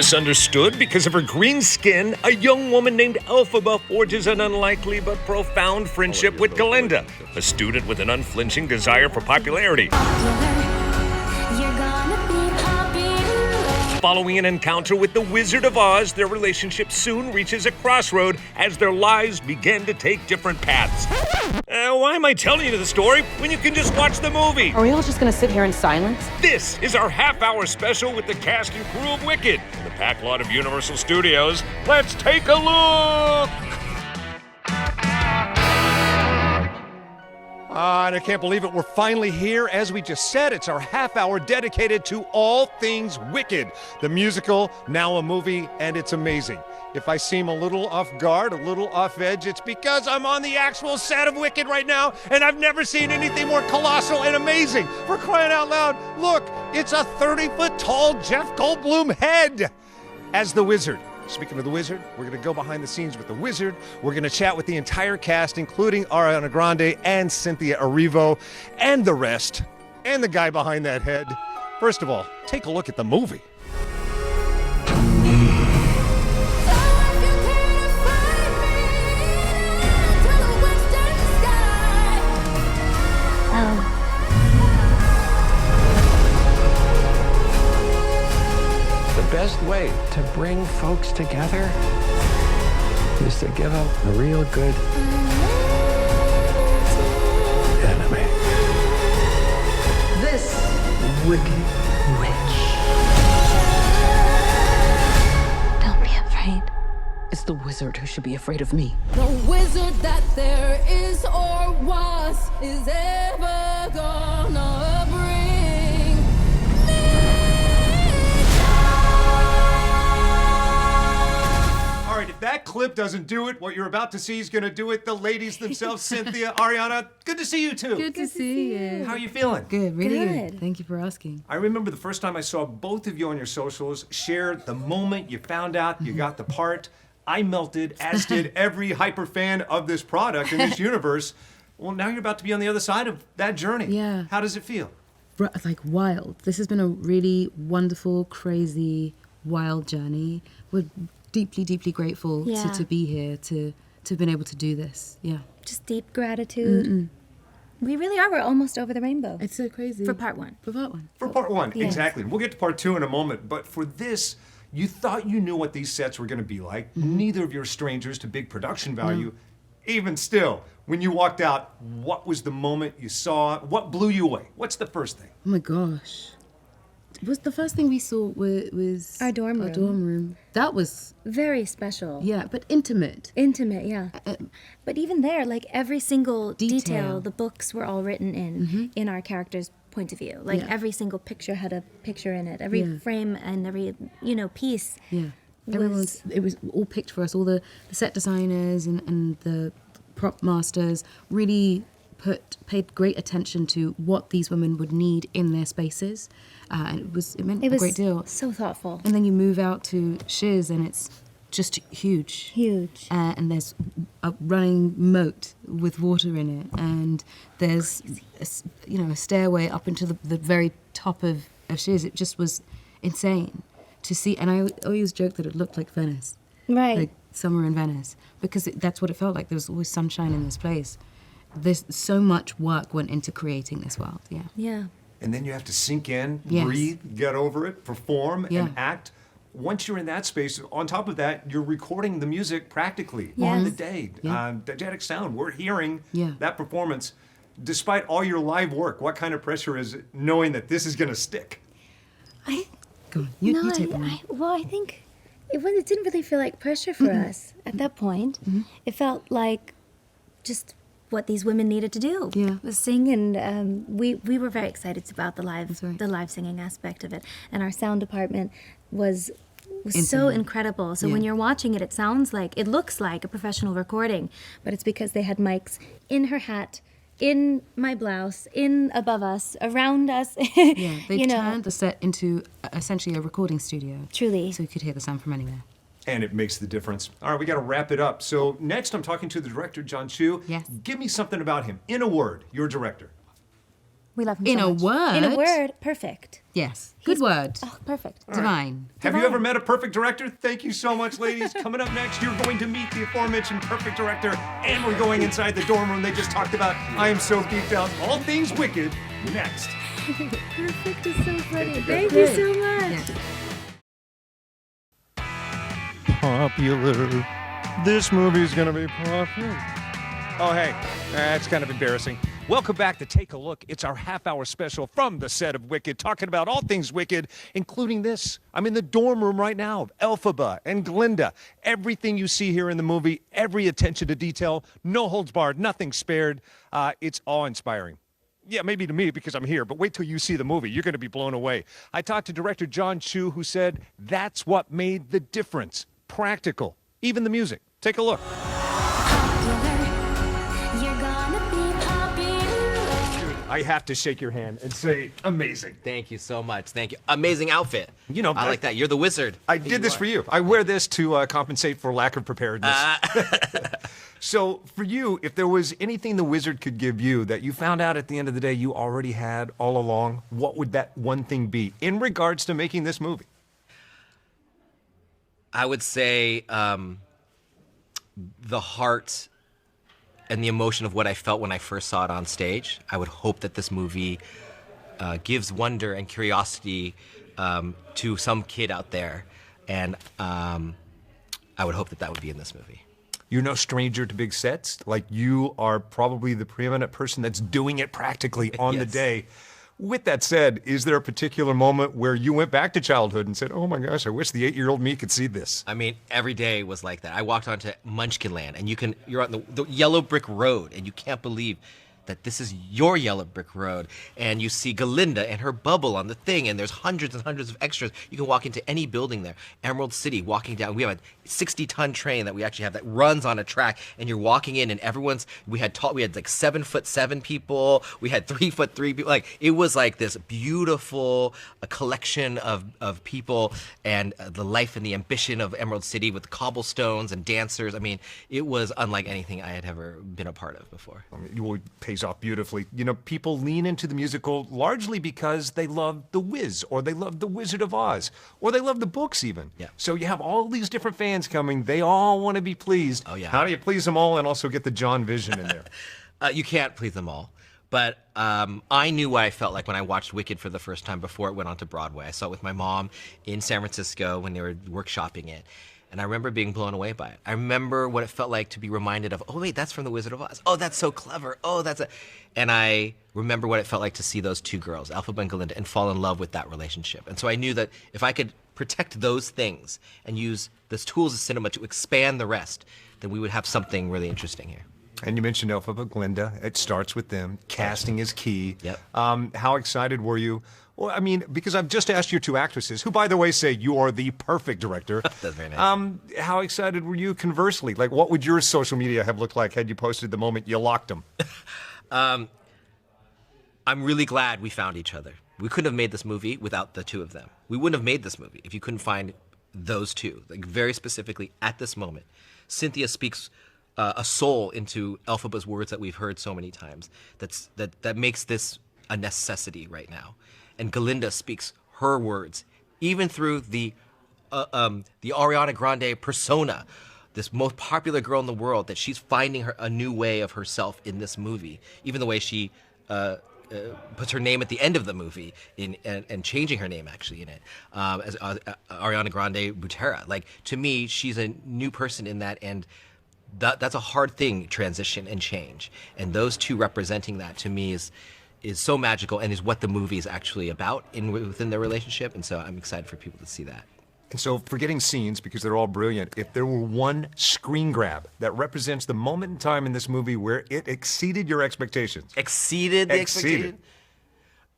Misunderstood because of her green skin, a young woman named Elphaba forges an unlikely but profound friendship with Galinda, a student with an unflinching desire for popularity. Following an encounter with the Wizard of Oz, their relationship soon reaches a crossroad as their lives begin to take different paths. Why am I telling you the story when you can just watch the movie? Are we all just gonna sit here in silence? This is our half-hour special with the cast and crew of Wicked, in the packed lot of Universal Studios. Let's take a look! And I can't believe it. We're finally here. As we just said, it's our half hour dedicated to all things Wicked. The musical, now a movie, and it's amazing. If I seem a little off guard, a little off edge, it's because I'm on the actual set of Wicked right now, and I've never seen anything more colossal and amazing. For crying out loud, look, it's a 30-foot tall Jeff Goldblum head as the Wizard. Speaking of the Wizard, we're going to go behind the scenes with the Wizard. We're going to chat with the entire cast, including Ariana Grande and Cynthia Erivo, and the rest, and the guy behind that head. First of all, take a look at the movie. The best way to bring folks together is to give them a real good enemy. This Wicked Witch. Don't be afraid. It's the wizard who should be afraid of me. The wizard that there is or was is ever gonna bring me down. All right, if that clip doesn't do it, what you're about to see is going to do it. The ladies themselves, Cynthia, Ariana, good to see you too. Good to see you. How are you feeling? Good, really Good. good. Thank you for asking. I remember the first time I saw both of you on your socials share the moment you found out you got the part. I melted, as did every hyper fan of this product in this universe. Well, now you're about to be on the other side of that journey. Yeah. How does it feel? Like wild. This has been a really wonderful, crazy, wild journey. We're deeply, deeply grateful Yeah. to be here, to have been able to do this. Yeah. Just deep gratitude. We really are. We're almost over the rainbow. It's so crazy. For part one. For part one. For part one, Yes. exactly. We'll get to part two in a moment, but for this, you thought you knew what these sets were going to be like. Neither of you are strangers to big production value. Even still, when you walked out, what was the moment you saw? What blew you away? What's the first thing? Oh my gosh. Was the first thing we saw was Our dorm Our room. dorm room. That was, Very special. yeah, but intimate. Intimate, yeah. But even there, like every single detail, Detail. the books were all written in our character's point of view. Like Yeah. every single picture had a picture in it. Every Yeah. frame and every, piece. Yeah. Was- It was all picked for us. All the set designers and the prop masters really paid great attention to what these women would need in their spaces. And it meant It a was great deal. so thoughtful. And then you move out to Shiz and it's just huge. Huge. And there's a running moat with water in it. And there's, a stairway up into the very top of Shiz. It just was insane to see. And I always joke that it looked like Venice. Right. Like summer in Venice. Because that's what it felt like. There was always sunshine in this place. There's so much work went into creating this world. Yeah. Yeah. And then you have to sink in, Yes. breathe, get over it, perform, Yeah. and act. Once you're in that space, on top of that, you're recording the music practically Yes. on the day. Yeah. Diegetic sound, we're hearing Yeah. that performance. Despite all your live work, what kind of pressure is it knowing that this is going to stick? Go on. You No, take the one. I think it didn't really feel like pressure for us at that point. It felt like just what these women needed to do. Yeah. Was sing, and we were very excited about the That's right. live singing aspect of it, and our sound department was so Insane. incredible. So when Yeah. you're watching it, it looks like a professional recording, but it's because they had mics in her hat, in my blouse, in above us, around us. Yeah, they've turned the set into essentially a recording studio. Truly. So you could hear the sound from anywhere. And it makes the difference. All right, we got to wrap it up. So next, I'm talking to the director, Jon Chu. Yes. Give me something about him. In a word, your director. We love him In so a much. word? In a word, perfect. Yes. Good word. Oh, perfect. Divine. Have you ever met a perfect director? Thank you so much, ladies. Coming up next, you're going to meet the aforementioned perfect director, and we're going inside the dorm room they just talked about. I am so geeked out. All things wicked, next. Perfect is so funny. Thank you so much. Popular. This movie's gonna be popular. Oh, hey, that's kind of embarrassing. Welcome back to Take a Look. It's our half-hour special from the set of Wicked, talking about all things Wicked, including this. I'm in the dorm room right now of Elphaba and Glinda. Everything you see here in the movie, every attention to detail, no holds barred, nothing spared. It's awe-inspiring. Yeah, maybe to me because I'm here, but wait till you see the movie. You're going to be blown away. I talked to director Jon Chu, who said that's what made the difference. Practical. Even the music. Take a look. I have to shake your hand and say, amazing. Thank you so much. Thank you. Amazing outfit. You know, I like that. You're the wizard. I did this for you. I wear this to compensate for lack of preparedness. So for you, if there was anything the wizard could give you that you found out at the end of the day you already had all along, what would that one thing be in regards to making this movie? I would say the heart and the emotion of what I felt when I first saw it on stage. I would hope that this movie gives wonder and curiosity to some kid out there. And I would hope that that would be in this movie. You're no stranger to big sets. Like, you are probably the preeminent person that's doing it practically on the Yes. day. With that said, is there a particular moment where you went back to childhood and said, oh my gosh, I wish the 8-year-old me could see this? I mean, every day was like that. I walked onto Munchkinland, and you're on the yellow brick road, and you can't believe that this is your yellow brick road. And you see Galinda and her bubble on the thing, and there's hundreds and hundreds of extras. You can walk into any building there. Emerald City, walking down. We have a 60-ton train that we actually have that runs on a track, and you're walking in, and we had like 7'7" people. We had 3'3" people. Like, it was like this beautiful collection of people, and the life and the ambition of Emerald City with cobblestones and dancers. I mean, it was unlike anything I had ever been a part of before. I mean, it pays off beautifully. You know, people lean into the musical largely because they love The Wiz, or they love The Wizard of Oz, or they love the books even. Yeah. So you have all these different fans coming. They all want to be pleased. Oh, yeah. How do you please them all and also get the John vision in there? You can't please them all. But I knew what I felt like when I watched Wicked for the first time before it went on to Broadway. I saw it with my mom in San Francisco when they were workshopping it. And I remember being blown away by it. I remember what it felt like to be reminded of, oh, wait, that's from The Wizard of Oz. Oh, that's so clever. Oh, that's a... And I remember what it felt like to see those two girls, Elphaba and Galinda, and fall in love with that relationship. And so I knew that if I could protect those things and use the tools of cinema to expand the rest, then we would have something really interesting here. And you mentioned Elphaba, Glinda. It starts with them. Casting is key. Yep. How excited were you? Well, I mean, because I've just asked your two actresses, who, by the way, say you are the perfect director. That's very nice. How excited were you conversely? Like, what would your social media have looked like had you posted the moment you locked them? I'm really glad we found each other. We couldn't have made this movie without the two of them. We wouldn't have made this movie if you couldn't find those two, like very specifically at this moment. Cynthia speaks a soul into Elphaba's words that we've heard so many times. That makes this a necessity right now. And Galinda speaks her words, even through the Ariana Grande persona, this most popular girl in the world, that she's finding a new way of herself in this movie. Even the way she puts her name at the end of the movie and changing her name actually in it as Ariana Grande-Butera. Like, to me, she's a new person in that, and that's a hard thing, transition and change. And those two representing that, to me, is so magical and is what the movie is actually about within their relationship. And so I'm excited for people to see that. And so, forgetting scenes, because they're all brilliant, if there were one screen grab that represents the moment in time in this movie where it exceeded your expectations. Exceeded the expectation?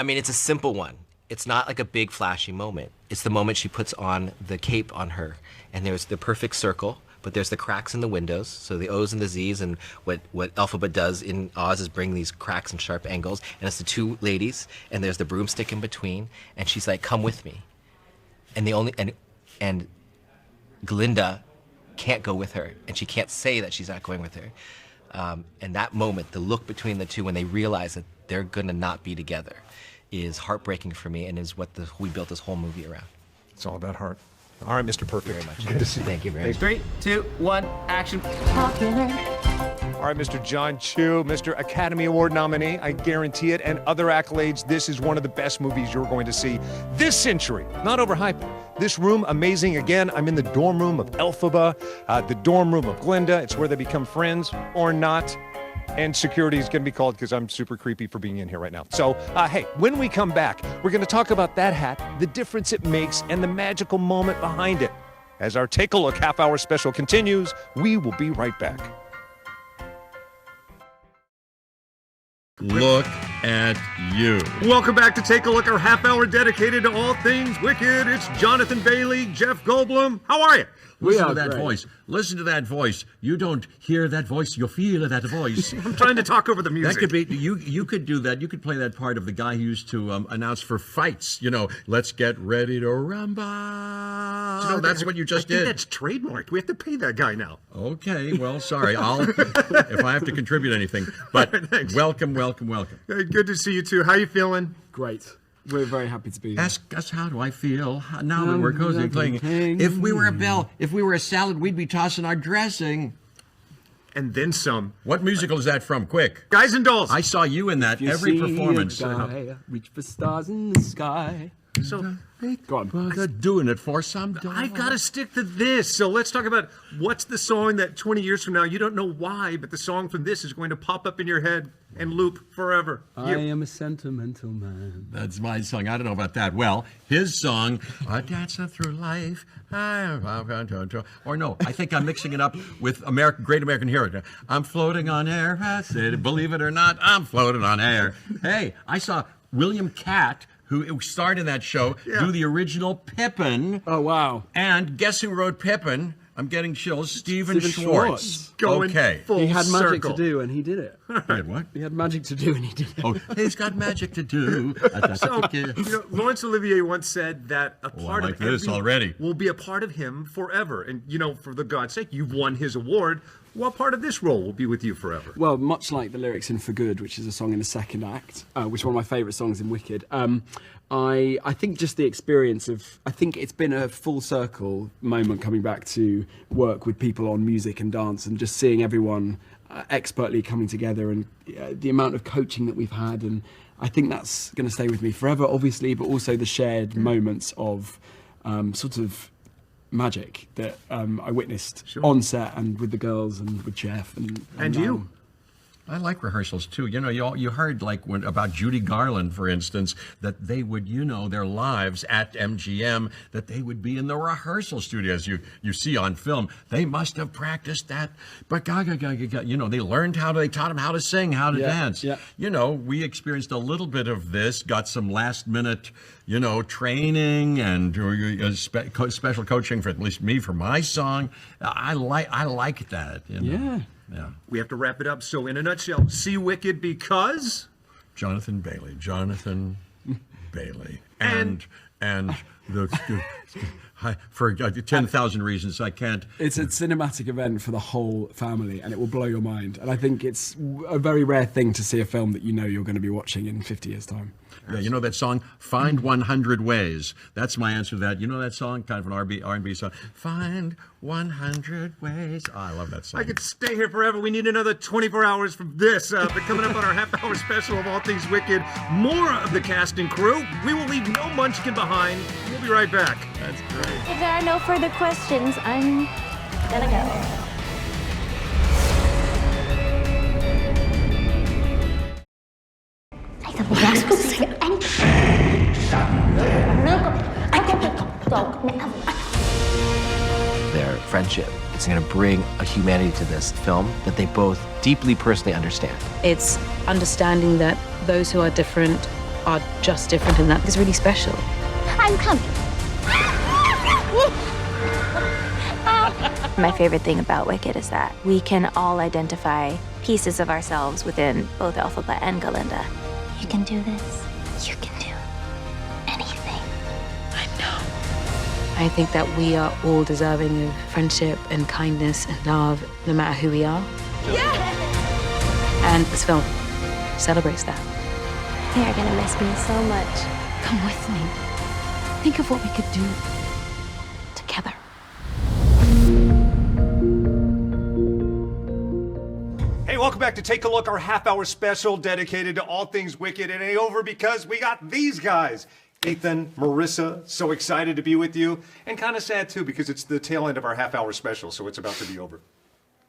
I mean, it's a simple one. It's not like a big flashy moment. It's the moment she puts on the cape on her, and there's the perfect circle, but there's the cracks in the windows, so the O's and the Z's, and what Elphaba does in Oz is bring these cracks and sharp angles, and it's the two ladies, and there's the broomstick in between, and she's like, come with me. And Galinda can't go with her, and she can't say that she's not going with her. And that moment, the look between the two when they realize that they're gonna not be together is heartbreaking for me, and is what we built this whole movie around. It's all about heart. All right, Mr. Perfect. Very much. Good to see you. Thank you very much. 3, 2, 1, action. All right, Mr. John Chu, Mr. Academy Award nominee, I guarantee it, and other accolades. This is one of the best movies you're going to see this century. Not overhyped. This room, amazing. Again, I'm in the dorm room of Elphaba, the dorm room of Glinda. It's where they become friends or not. And security is going to be called because I'm super creepy for being in here right now. So, hey, when we come back, we're going to talk about that hat, the difference it makes, and the magical moment behind it. As our Take a Look half-hour special continues, we will be right back. Look at you. Welcome back to Take a Look, our half hour dedicated to all things wicked. It's Jonathan Bailey, Jeff Goldblum. How are you? Listen to that voice. Listen to that voice. You don't hear that voice, you feel that voice. I'm trying to talk over the music. That could be, you could do that. You could play that part of the guy who used to announce for fights. You know, let's get ready to rumble. You know, that's what you just did. That's trademarked. We have to pay that guy now. Okay, well, sorry. I'll, if I have to contribute anything. But welcome. Hey, good to see you too. How you feeling? Great. We're very happy to be here. Ask us how do I feel now that we're cozy playing. If we were a bell, if we were a salad, we'd be tossing our dressing. And then some. What musical is that from? Quick. Guys and Dolls. I saw you in that every performance. Reach for stars in the sky. So, go on. They're doing it for some doll. I gotta stick to this. So let's talk about what's the song that 20 years from now, you don't know why, but the song from this is going to pop up in your head and loop forever. I am a sentimental man. That's my song. I don't know about that. Well, his song, Dancing Through Life. Or no, I think I'm mixing it up with Great American Hero. I'm floating on air. I said, believe it or not, I'm floating on air. Hey, I saw William Catt, who starred in that show, do the original Pippin. Oh, wow. And guess who wrote Pippin? I'm getting chills. Stephen Schwartz. Going full He had magic circle. to do, and he did it. He had what? He had magic to do, and he did it. Oh, he's got magic to do. So, Laurence Olivier once said that a part I like of this every already. will be a part of him forever. And, for the God's sake, you've won his award. What part of this role will be with you forever? Well, much like the lyrics in For Good, which is a song in the second act, which is one of my favourite songs in Wicked, I think just the experience of, I think it's been a full circle moment coming back to work with people on music and dance and just seeing everyone expertly coming together and the amount of coaching that we've had. And I think that's going to stay with me forever, obviously, but also the shared moments of sort of magic that I witnessed on set and with the girls and with Jeff and you. I like rehearsals too. You heard about Judy Garland, for instance, that they would, their lives at MGM, that they would be in the rehearsal studio, as you see on film. They must have practiced that, but they learned they taught them how to sing, how to dance. Yeah. We experienced a little bit of this, got some last minute, training and special coaching for at least me for my song. I like that. Yeah. Yeah. We have to wrap it up. So, in a nutshell, see Wicked because Jonathan Bailey. And for 10,000 reasons I can't. It's a cinematic event for the whole family, and it will blow your mind. And I think it's a very rare thing to see a film that you're going to be watching in 50 years' time. Yeah, you know that song, Find 100 Ways? That's my answer to that. You know that song, kind of an R&B song? Find 100 Ways. Oh, I love that song. I could stay here forever. We need another 24 hours from this. But coming up on our half-hour special of All Things Wicked, more of the cast and crew. We will leave no munchkin behind. We'll be right back. That's great. If there are no further questions, I'm gonna go. Their friendship, it's going to bring a humanity to this film that they both deeply personally understand. It's understanding that those who are different are just different, and that is really special. I'm coming. My favorite thing about Wicked is that we can all identify pieces of ourselves within both Elphaba and Galinda. You can do this. You can do anything. I know. I think that we are all deserving of friendship and kindness and love, no matter who we are. Yeah! And this film celebrates that. They're gonna miss me so much. Come with me. Think of what we could do together. Hey, welcome back to Take a Look, our half-hour special dedicated to all things Wicked. It ain't over because we got these guys. Ethan, Marissa, so excited to be with you. And kind of sad, too, because it's the tail end of our half-hour special, so it's about to be over.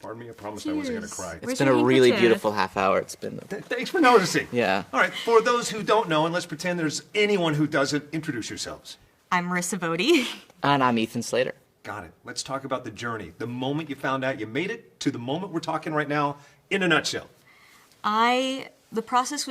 Pardon me, I promised I wasn't going to cry. It's been a really beautiful half hour. It's been. Thanks for noticing. Yeah. All right, for those who don't know, and let's pretend there's anyone who doesn't, introduce yourselves. I'm Marissa Bodie. And I'm Ethan Slater. Got it. Let's talk about the journey. The moment you found out you made it to the moment we're talking right now, in a nutshell. The process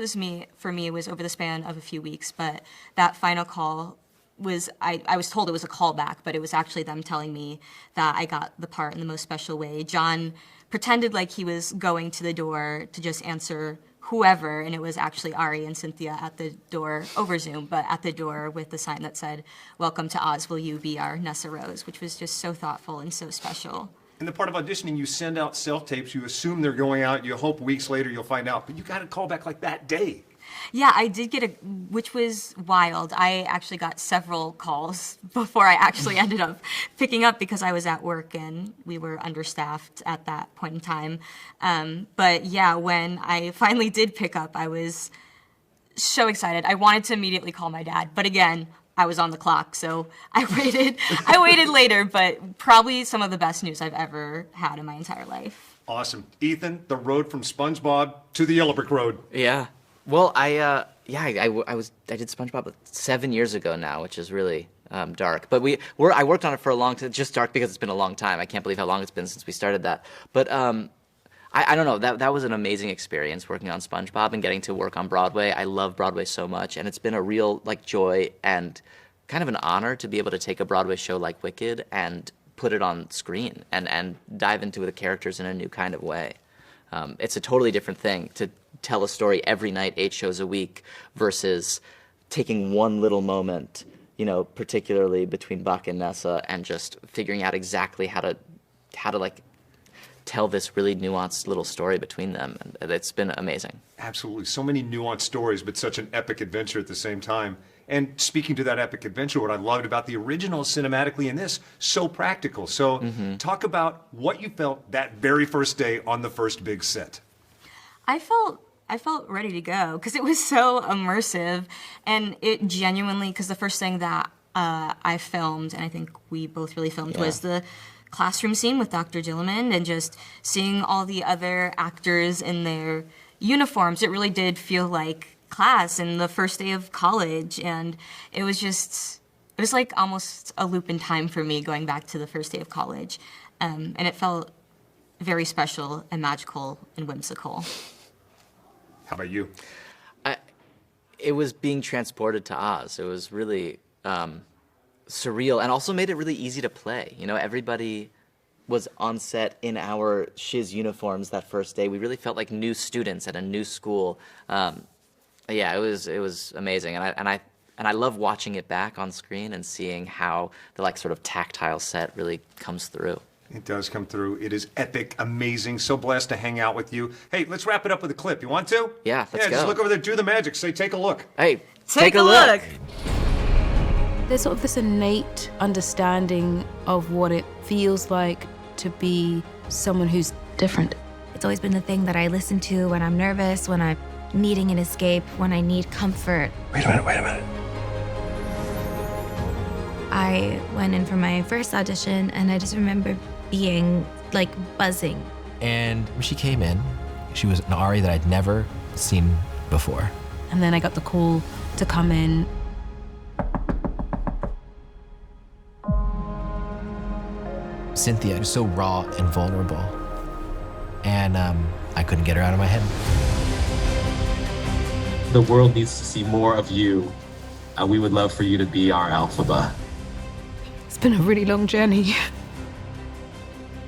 for me was over the span of a few weeks, but that final call was, I was told it was a callback, but it was actually them telling me that I got the part in the most special way. Jon pretended like he was going to the door to just answer whoever, and it was actually Ari and Cynthia at the door over Zoom, but at the door with the sign that said, "Welcome to Oz, will you be our Nessa Rose?" which was just so thoughtful and so special. In the part of auditioning, you send out self-tapes, you assume they're going out, you hope weeks later you'll find out, but you got a call back like that day. Yeah, I did get which was wild. I actually got several calls before I actually ended up picking up because I was at work and we were understaffed at that point in time. But yeah, when I finally did pick up, I was so excited. I wanted to immediately call my dad, but again, I was on the clock, so I waited later, but probably some of the best news I've ever had in my entire life. Awesome. Ethan, the road from SpongeBob to the Yellow Brick Road. Yeah. Well, I did SpongeBob 7 years ago now, which is really dark. But I worked on it for a long time. Just dark because it's been a long time. I can't believe how long it's been since we started that. But I don't know. That was an amazing experience working on SpongeBob and getting to work on Broadway. I love Broadway so much, and it's been a real joy and kind of an honor to be able to take a Broadway show like Wicked and put it on screen and dive into the characters in a new kind of way. It's a totally different thing to tell a story every night, 8 shows a week, versus taking one little moment, particularly between Buck and Nessa, and just figuring out exactly how to tell this really nuanced little story between them. And it's been amazing. Absolutely. So many nuanced stories, but such an epic adventure at the same time. And speaking to that epic adventure, what I loved about the original cinematically and this, so practical. So talk about what you felt that very first day on the first big set. I felt ready to go because it was so immersive, and it genuinely, because the first thing that I filmed, and I think we both really filmed, was the classroom scene with Dr. Gilliman, and just seeing all the other actors in their uniforms. It really did feel like class and the first day of college, and it was like almost a loop in time for me going back to the first day of college, and it felt very special and magical and whimsical. How about you? It was being transported to Oz. It was really surreal, and also made it really easy to play. Everybody was on set in our shiz uniforms that first day. We really felt like new students at a new school. Yeah, it was amazing, and I love watching it back on screen and seeing how the sort of tactile set really comes through. It does come through. It is epic, amazing. So blessed to hang out with you. Hey, let's wrap it up with a clip. You want to? Yeah, let's go. Just look over there, do the magic. Say, take a look. Hey, take a look. There's sort of this innate understanding of what it feels like to be someone who's different. It's always been the thing that I listen to when I'm nervous, when I'm needing an escape, when I need comfort. Wait a minute. I went in for my first audition, and I just remember being buzzing. And when she came in, she was an Ari that I'd never seen before. And then I got the call to come in. Cynthia was so raw and vulnerable, and I couldn't get her out of my head. The world needs to see more of you, and we would love for you to be our Elphaba. It's been a really long journey,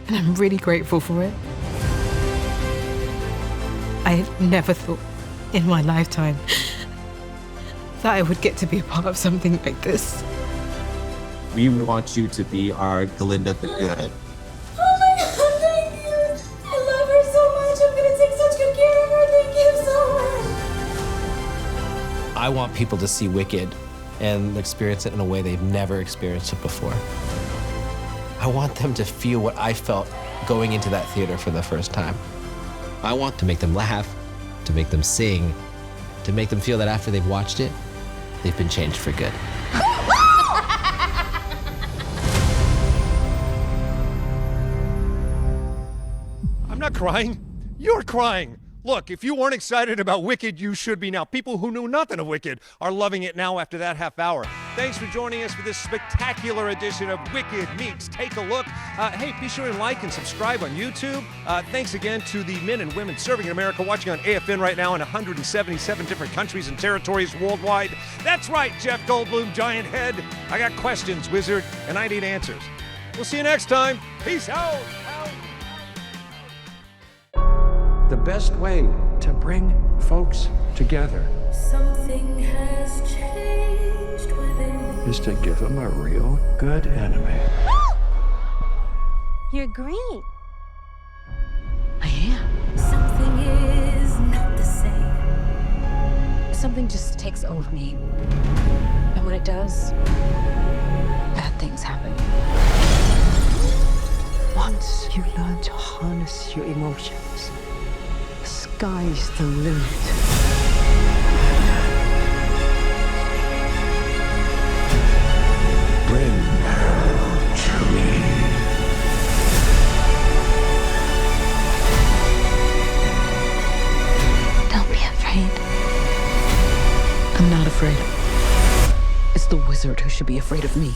and I'm really grateful for it. I have never thought in my lifetime that I would get to be a part of something like this. We want you to be our Glinda the Good. Oh my God, thank you. I love her so much. I'm gonna take such good care of her. Thank you so much. I want people to see Wicked and experience it in a way they've never experienced it before. I want them to feel what I felt going into that theater for the first time. I want to make them laugh, to make them sing, to make them feel that after they've watched it, they've been changed for good. I'm not crying. You're crying. Look, if you weren't excited about Wicked, you should be now. People who knew nothing of Wicked are loving it now after that half hour. Thanks for joining us for this spectacular edition of Wicked Meets Take a Look. Hey, be sure and like and subscribe on YouTube. Thanks again to the men and women serving in America, watching on AFN right now in 177 different countries and territories worldwide. That's right, Jeff Goldblum, giant head. I got questions, wizard, and I need answers. We'll see you next time. Peace out. The best way to bring folks together Something has changed within me. is to give them a real good enemy. You're green. I am. Something is not the same. Something just takes over me. And when it does, bad things happen. Once you learn to harness your emotions, the sky's the limit. Bring her to me. Don't be afraid. I'm not afraid. It's the wizard who should be afraid of me.